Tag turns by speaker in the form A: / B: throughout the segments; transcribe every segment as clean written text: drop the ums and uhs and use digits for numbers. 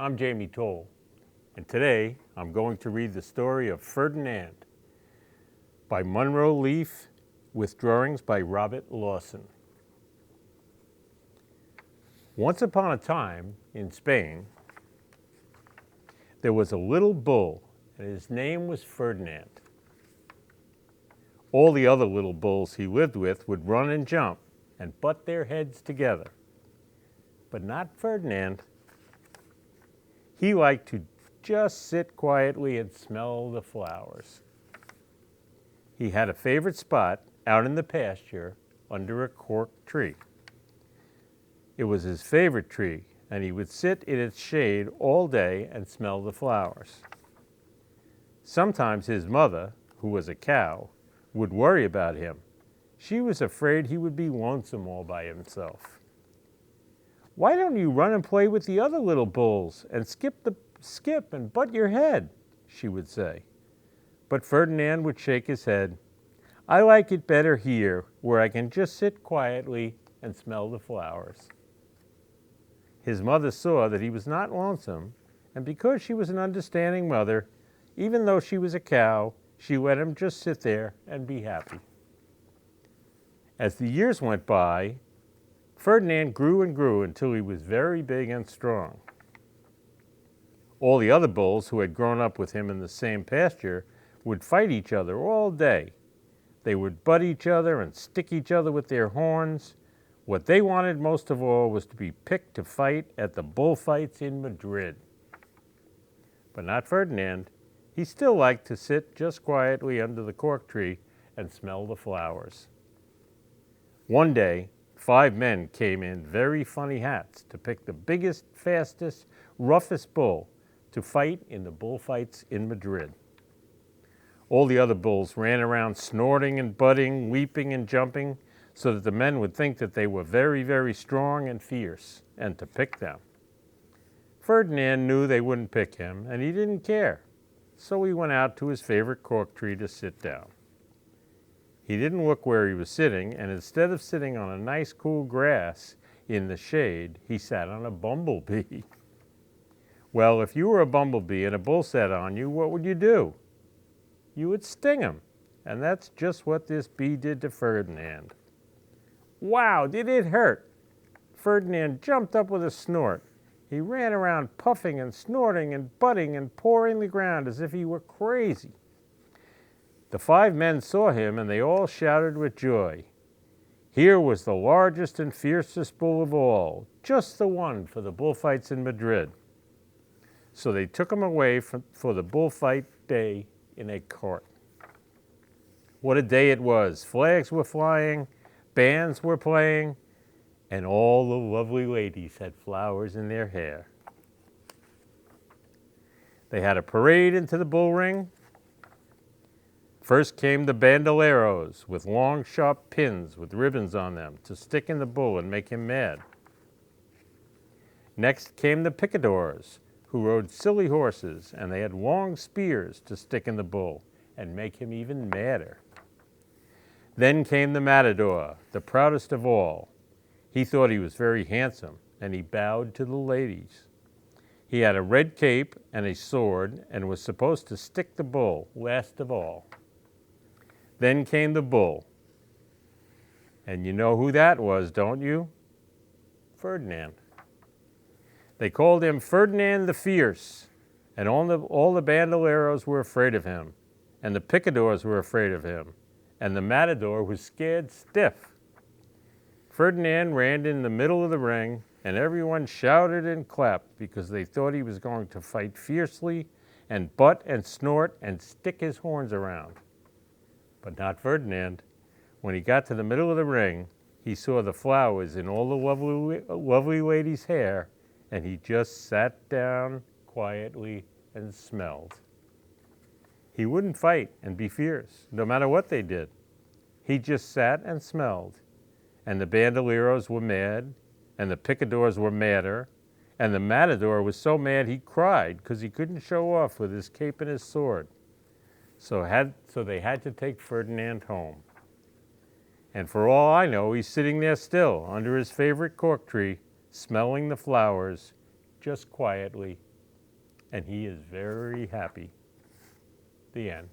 A: I'm Jamie Toale, and today I'm going to read the story of Ferdinand by Monroe Leaf with drawings by Robert Lawson. Once upon a time in Spain, there was a little bull, and his name was Ferdinand. All the other little bulls he lived with would run and jump and butt their heads together, but not Ferdinand. He liked to just sit quietly and smell the flowers. He had a favorite spot out in the pasture under a cork tree. It was his favorite tree, and he would sit in its shade all day and smell the flowers. Sometimes his mother, who was a cow, would worry about him. She was afraid he would be lonesome all by himself. "Why don't you run and play with the other little bulls and skip and butt your head?" she would say. But Ferdinand would shake his head. "I like it better here, where I can just sit quietly and smell the flowers." His mother saw that he was not lonesome, and because she was an understanding mother, even though she was a cow, she let him just sit there and be happy. As the years went by, Ferdinand grew and grew until he was very big and strong. All the other bulls who had grown up with him in the same pasture would fight each other all day. They would butt each other and stick each other with their horns. What they wanted most of all was to be picked to fight at the bullfights in Madrid. But not Ferdinand. He still liked to sit just quietly under the cork tree and smell the flowers. One day, 5 men came in very funny hats to pick the biggest, fastest, roughest bull to fight in the bullfights in Madrid. All the other bulls ran around snorting and butting, leaping and jumping, so that the men would think that they were very, very strong and fierce, and to pick them. Ferdinand knew they wouldn't pick him, and he didn't care, so he went out to his favorite cork tree to sit down. He didn't look where he was sitting, and instead of sitting on a nice cool grass in the shade, he sat on a bumblebee. Well, if you were a bumblebee and a bull sat on you, what would you do? You would sting him, and that's just what this bee did to Ferdinand. Wow, did it hurt! Ferdinand jumped up with a snort. He ran around puffing and snorting and butting and pawing the ground as if he were crazy. The 5 men saw him, and they all shouted with joy. Here was the largest and fiercest bull of all, just the one for the bullfights in Madrid. So they took him away for the bullfight day in a cart. What a day it was! Flags were flying, bands were playing, and all the lovely ladies had flowers in their hair. They had a parade into the bull ring. First came the bandoleros with long, sharp pins with ribbons on them to stick in the bull and make him mad. Next came the picadors, who rode silly horses, and they had long spears to stick in the bull and make him even madder. Then came the matador, the proudest of all. He thought he was very handsome, and he bowed to the ladies. He had a red cape and a sword and was supposed to stick the bull last of all. Then came the bull. And you know who that was, don't you? Ferdinand. They called him Ferdinand the Fierce, and all the bandoleros were afraid of him, and the picadors were afraid of him, and the matador was scared stiff. Ferdinand ran in the middle of the ring, and everyone shouted and clapped because they thought he was going to fight fiercely and butt and snort and stick his horns around. But not Ferdinand. When he got to the middle of the ring, he saw the flowers in all the lovely ladies' hair, and he just sat down quietly and smelled. He wouldn't fight and be fierce, no matter what they did. He just sat and smelled, and the bandoleros were mad, and the picadors were madder, and the matador was so mad he cried because he couldn't show off with his cape and his sword. So they had to take Ferdinand home. And for all I know, he's sitting there still under his favorite cork tree, smelling the flowers, just quietly and he is very happy. The end.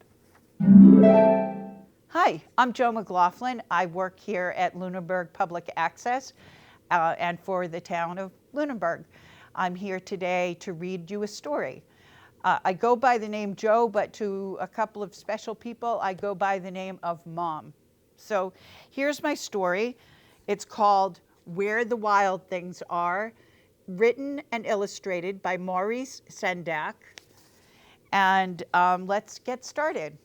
B: Hi, I'm Joe McLaughlin. I work here at Lunenburg Public Access and for the town of Lunenburg. I'm here today to read you a story. I go by the name Joe, but to a couple of special people, I go by the name of Mom. So here's my story. It's called Where the Wild Things Are, written and illustrated by Maurice Sendak. And let's get started.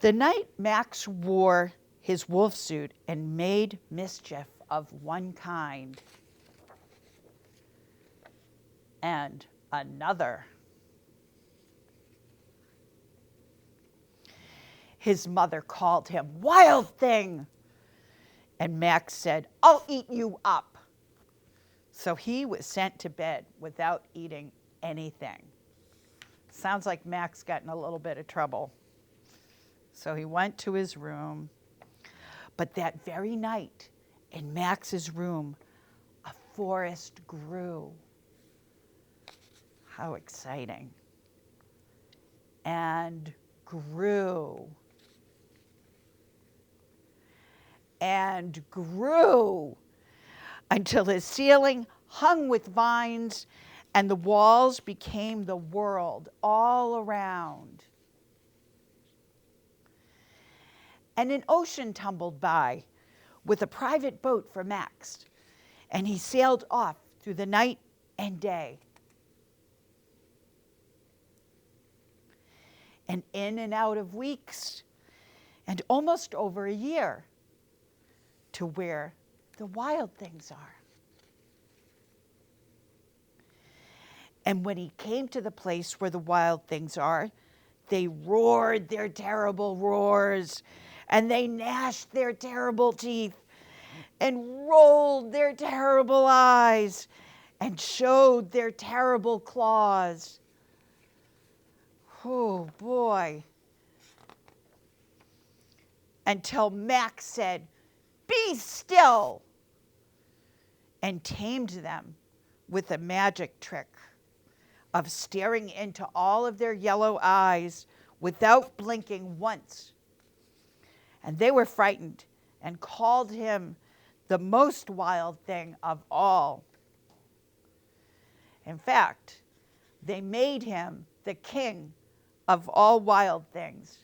B: The night Max wore his wolf suit and made mischief of one kind and another. His mother called him "Wild Thing," and Max said, "I'll eat you up." So he was sent to bed without eating anything. Sounds like Max got in a little bit of trouble. So he went to his room. But that very night, in Max's room, a forest grew. How exciting. And grew. And grew until his ceiling hung with vines and the walls became the world all around. And an ocean tumbled by with a private boat for Max, and he sailed off through the night and day. And in and out of weeks, and almost over a year, to where the wild things are. And when he came to the place where the wild things are, they roared their terrible roars, and they gnashed their terrible teeth, and rolled their terrible eyes, and showed their terrible claws. Oh boy. Until Max said, "Be still," and tamed them with a magic trick of staring into all of their yellow eyes without blinking once. And they were frightened and called him the most wild thing of all. In fact, they made him the king of all wild things.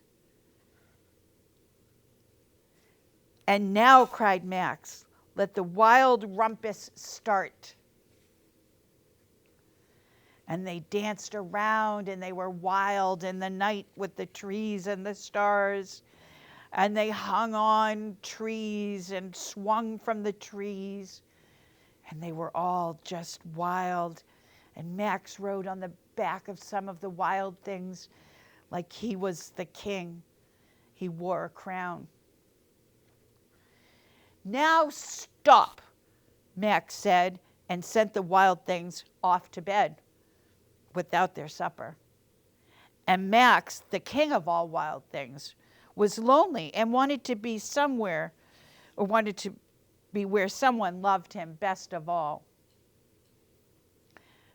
B: "And now," cried Max, "let the wild rumpus start." And they danced around, and they were wild in the night with the trees and the stars. And they hung on trees and swung from the trees. And they were all just wild. And Max rode on the back of some of the wild things like he was the king. He wore a crown. "Now stop," Max said, and sent the wild things off to bed without their supper. And Max, the king of all wild things, was lonely and wanted to be somewhere, or wanted to be where someone loved him best of all.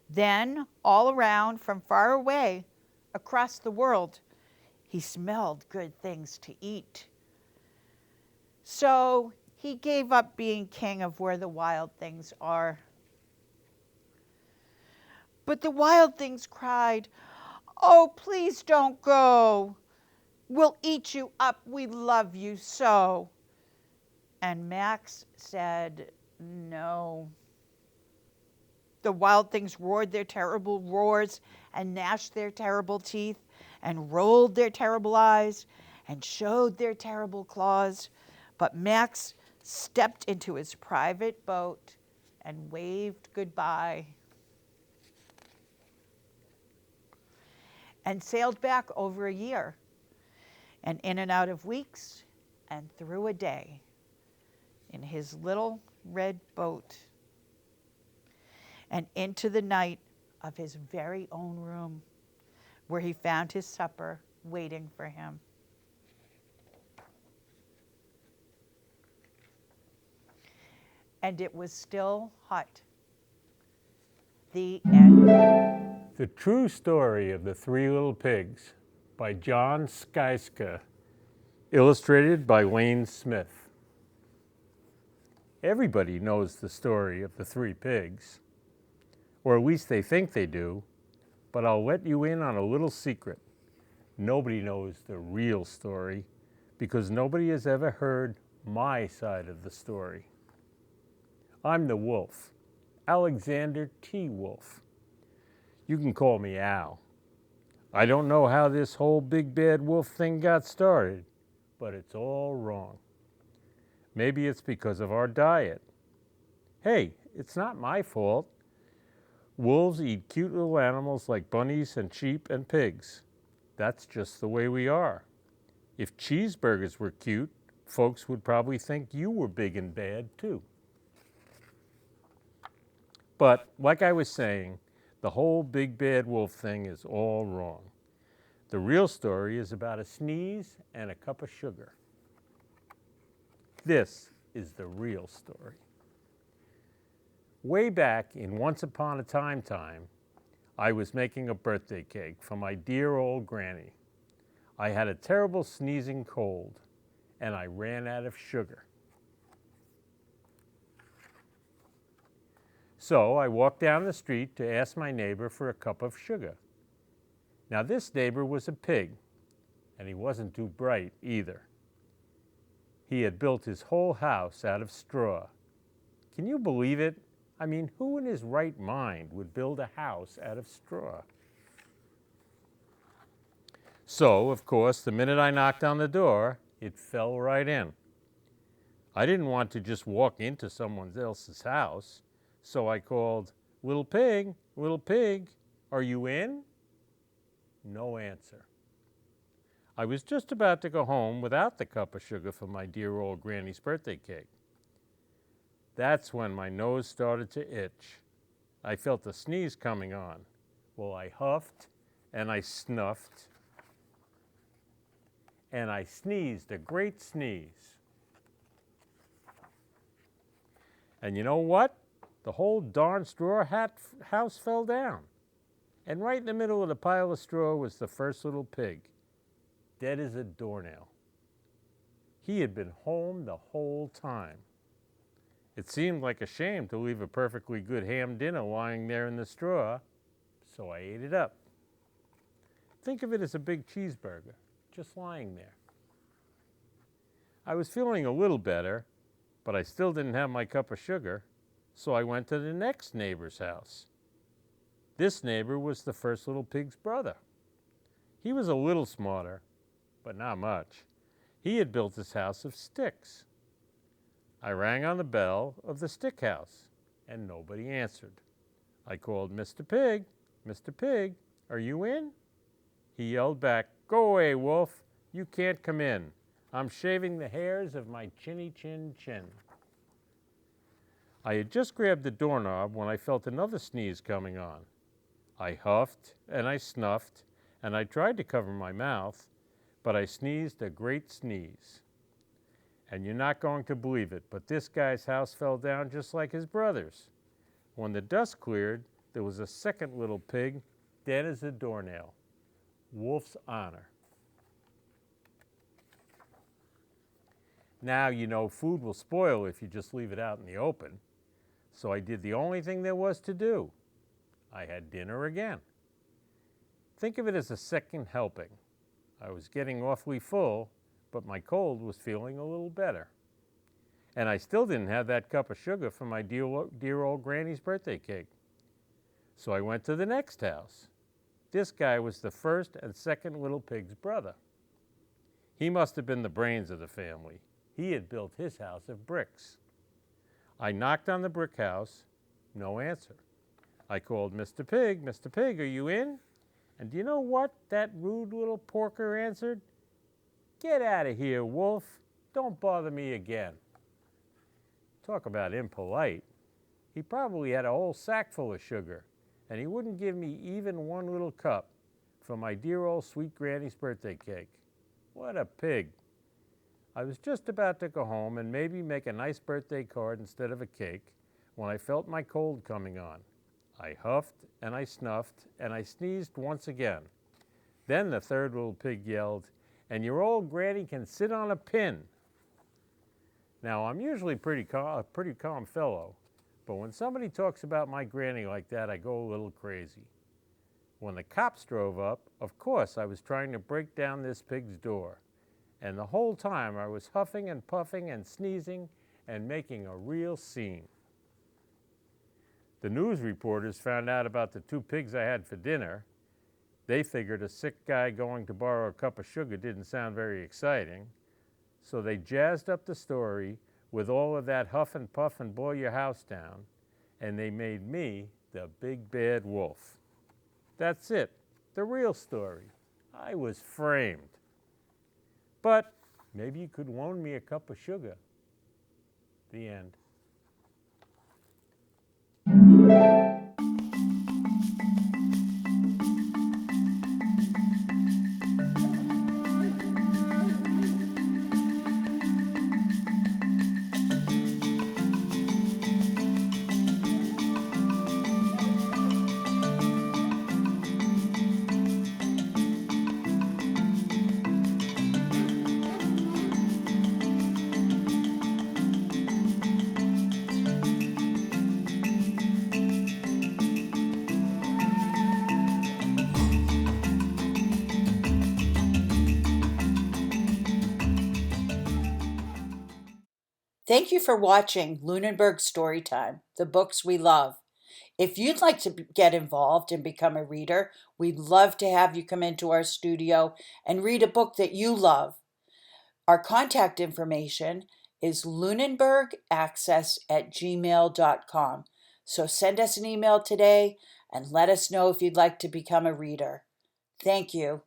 B: Then, all around, from far away, across the world, he smelled good things to eat. So he gave up being king of where the wild things are. But the wild things cried, "Oh, please don't go. We'll eat you up. We love you so." And Max said, "No." The wild things roared their terrible roars and gnashed their terrible teeth and rolled their terrible eyes and showed their terrible claws. But Max stepped into his private boat and waved goodbye and sailed back over a year, and in and out of weeks, and through a day in his little red boat, and into the night of his very own room, where he found his supper waiting for him. and it was still hot. The end.
A: The True Story of the Three Little Pigs by John Skyska, illustrated by Lane Smith. Everybody knows the story of the three pigs, or at least they think they do, but I'll let you in on a little secret. Nobody knows the real story because nobody has ever heard my side of the story. I'm the wolf, Alexander T. Wolf. You can call me Al. I don't know how this whole big bad wolf thing got started, but it's all wrong. Maybe it's because of our diet. Hey, it's not my fault. Wolves eat cute little animals like bunnies and sheep and pigs. That's just the way we are. If cheeseburgers were cute, folks would probably think you were big and bad too. But like I was saying, the whole big bad wolf thing is all wrong. The real story is about a sneeze and a cup of sugar. This is the real story. Way back in Once Upon a Time, I was making a birthday cake for my dear old granny. I had a terrible sneezing cold, and I ran out of sugar. So I walked down the street to ask my neighbor for a cup of sugar. Now this neighbor was a pig, and he wasn't too bright either. He had built his whole house out of straw. Can you believe it? I mean, who in his right mind would build a house out of straw? So, of course, the minute I knocked on the door, it fell right in. I didn't want to just walk into someone else's house, so I called, little pig, are you in? No answer. I was just about to go home without the cup of sugar for my dear old granny's birthday cake. That's when my nose started to itch. I felt a sneeze coming on. Well, I huffed and I snuffed and I sneezed a great sneeze. And you know what? The whole darn straw house fell down. And right in the middle of the pile of straw was the first little pig, dead as a doornail. He had been home the whole time. It seemed like a shame to leave a perfectly good ham dinner lying there in the straw, so I ate it up. Think of it as a big cheeseburger, just lying there. I was feeling a little better, but I still didn't have my cup of sugar, so I went to the next neighbor's house. This neighbor was the first little pig's brother. He was a little smarter, but not much. He had built his house of sticks. I rang on the bell of the stick house, and nobody answered. I called, Mr. Pig, are you in? He yelled back, go away, wolf, you can't come in. I'm shaving the hairs of my chinny chin chin. I had just grabbed the doorknob when I felt another sneeze coming on. I huffed and I snuffed, and I tried to cover my mouth, but I sneezed a great sneeze. And you're not going to believe it, but this guy's house fell down just like his brother's. When the dust cleared, there was a second little pig, dead as a doornail. Wolf's honor. Now, you know, food will spoil if you just leave it out in the open. So I did the only thing there was to do. I had dinner again. Think of it as a second helping. I was getting awfully full, but my cold was feeling a little better. And I still didn't have that cup of sugar for my dear old granny's birthday cake. So I went to the next house. This guy was the first and second little pig's brother. He must have been the brains of the family. He had built his house of bricks. I knocked on the brick house, no answer. I called, Mr. Pig, are you in? And do you know what that rude little porker answered? Get out of here, wolf. Don't bother me again. Talk about impolite. He probably had a whole sack full of sugar, and he wouldn't give me even one little cup for my dear old sweet granny's birthday cake. What a pig. I was just about to go home and maybe make a nice birthday card instead of a cake when I felt my cold coming on. I huffed and I snuffed and I sneezed once again. Then the third little pig yelled, "And your old granny can sit on a pin." Now, I'm usually a pretty calm fellow, but when somebody talks about my granny like that, I go a little crazy. When the cops drove up, of course I was trying to break down this pig's door, and the whole time I was huffing and puffing and sneezing and making a real scene. The news reporters found out about the 2 pigs I had for dinner. They figured a sick guy going to borrow a cup of sugar didn't sound very exciting, so they jazzed up the story with all of that huff and puff and boil your house down, and they made me the big bad wolf. That's it, the real story. I was framed. But maybe you could loan me a cup of sugar. The end.
B: Thank you for watching Lunenburg Storytime, the books we love. If you'd like to get involved and become a reader, we'd love to have you come into our studio and read a book that you love. Our contact information is lunenburgaccess@gmail.com. So send us an email today and let us know if you'd like to become a reader. Thank you.